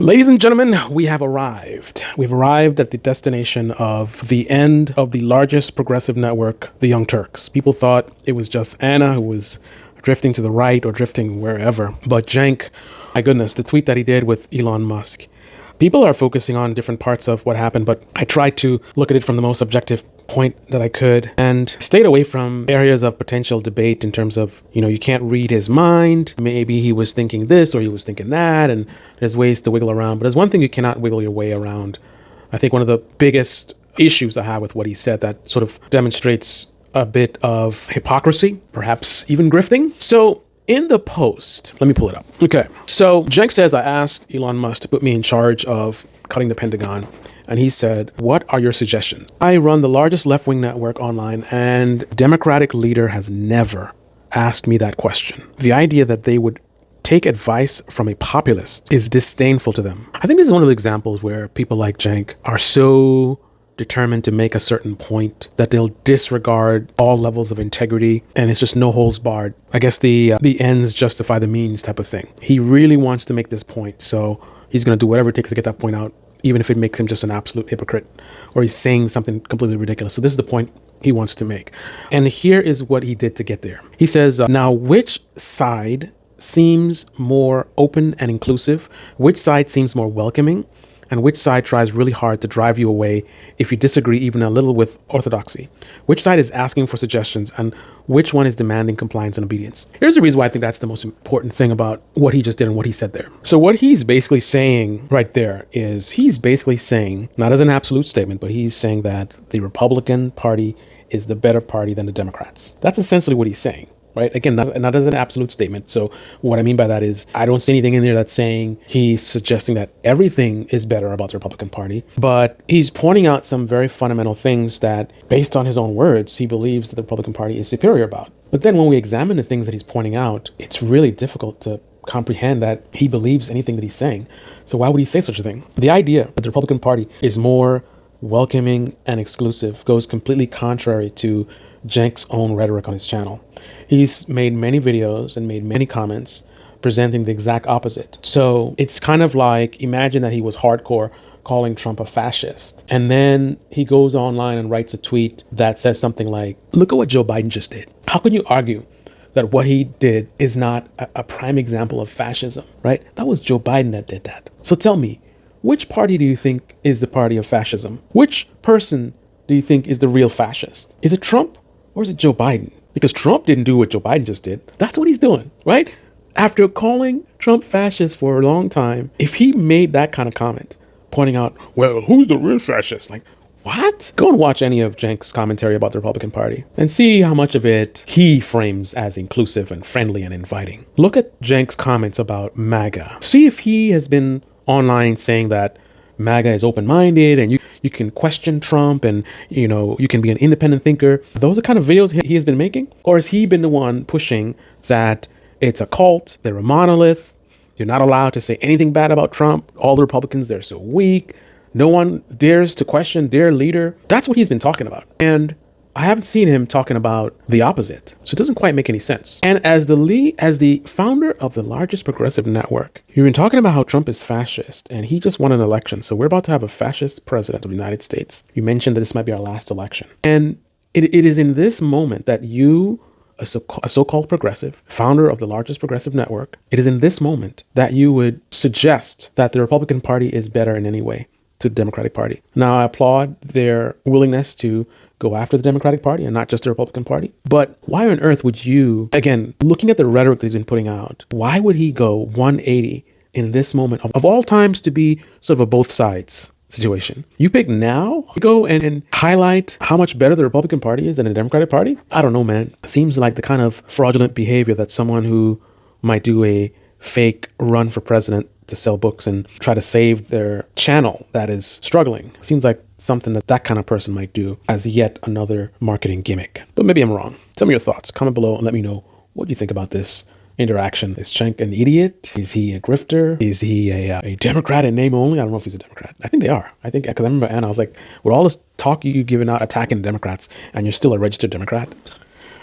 Ladies and gentlemen, we have arrived. We've arrived at the destination of the end of the largest progressive network, the Young Turks. People thought it was just Anna who was drifting to the right or drifting wherever. But Cenk, my goodness, the tweet that he did with Elon Musk. People are focusing on different parts of what happened, but I tried to look at it from the most objective point that I could and stayed away from areas of potential debate in terms of, you can't read his mind. Maybe he was thinking this or he was thinking that, and there's ways to wiggle around. But there's one thing you cannot wiggle your way around. I think one of the biggest issues I have with what he said that sort of demonstrates a bit of hypocrisy, perhaps even grifting. So in the post, let me pull it up. Okay, so Cenk says, I asked Elon Musk to put me in charge of cutting the Pentagon. And he said, what are your suggestions? I run the largest left-wing network online, and Democratic leader has never asked me that question. The idea that they would take advice from a populist is disdainful to them. I think this is one of the examples where people like Cenk are so determined to make a certain point that they'll disregard all levels of integrity, and it's just no holds barred. I guess the ends justify the means type of thing. He really wants to make this point, so he's going to do whatever it takes to get that point out, even if it makes him just an absolute hypocrite or he's saying something completely ridiculous. So this is the point he wants to make. And here is what he did to get there. He says, now which side seems more open and inclusive? Which side seems more welcoming? And which side tries really hard to drive you away if you disagree even a little with orthodoxy? Which side is asking for suggestions, and which one is demanding compliance and obedience? Here's the reason why I think that's the most important thing about what he just did and what he said there. So what he's basically saying right there is he's basically saying, not as an absolute statement, but he's saying that the Republican Party is the better party than the Democrats. That's essentially what he's saying. Right? Again, not as an absolute statement. So what I mean by that is I don't see anything in there that's saying he's suggesting that everything is better about the Republican Party, but he's pointing out some very fundamental things that, based on his own words, he believes that the Republican Party is superior about. But then when we examine the things that he's pointing out, it's really difficult to comprehend that he believes anything that he's saying. So why would he say such a thing? The idea that the Republican Party is more welcoming and exclusive goes completely contrary to Cenk's own rhetoric on his channel. He's made many videos and made many comments presenting the exact opposite. So it's kind of like, imagine that he was hardcore calling Trump a fascist, and then he goes online and writes a tweet that says something like, look at what Joe Biden just did. How can you argue that what he did is not a prime example of fascism, right? That was Joe Biden that did that. So tell me, which party do you think is the party of fascism? Which person do you think is the real fascist? Is it Trump or is it Joe Biden? Because Trump didn't do what Joe Biden just did. That's what he's doing, right? After calling Trump fascist for a long time, if he made that kind of comment, pointing out, well, who's the real fascist? Like, what? Go and watch any of Cenk's commentary about the Republican Party and see how much of it he frames as inclusive and friendly and inviting. Look at Cenk's comments about MAGA. See if he has been online saying that MAGA is open-minded and you can question Trump and, you can be an independent thinker. Those are kind of videos he has been making? Or has he been the one pushing that it's a cult, they're a monolith, you're not allowed to say anything bad about Trump, all the Republicans, they're so weak, no one dares to question their leader? That's what he's been talking about. And I haven't seen him talking about the opposite. So it doesn't quite make any sense. And as the founder of the largest progressive network, you've been talking about how Trump is fascist and he just won an election. So we're about to have a fascist president of the United States. You mentioned that this might be our last election. And it is in this moment that you, a so-called progressive, founder of the largest progressive network, it is in this moment that you would suggest that the Republican Party is better in any way to the Democratic Party. Now, I applaud their willingness to go after the Democratic Party and not just the Republican Party. But why on earth would you, again, looking at the rhetoric that he's been putting out, why would he go 180 in this moment of all times to be sort of a both sides situation? You pick now, you go and highlight how much better the Republican Party is than the Democratic Party? I don't know, man. It seems like the kind of fraudulent behavior that someone who might do a fake run for president to sell books and try to save their channel that is struggling. Seems like something that kind of person might do as yet another marketing gimmick. But maybe I'm wrong. Tell me your thoughts. Comment below and let me know what you think about this interaction. Is Cenk an idiot? Is he a grifter? Is he a Democrat in name only? I don't know if he's a Democrat. I think they are. I think, because I remember Anna, I was like, with all this talk you giving out attacking the Democrats and you're still a registered Democrat?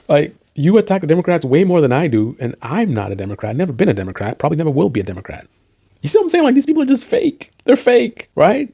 Like, you attack the Democrats way more than I do, and I'm not a Democrat. Never been a Democrat. Probably never will be a Democrat. You see what I'm saying? Like, these people are just fake. They're fake, right?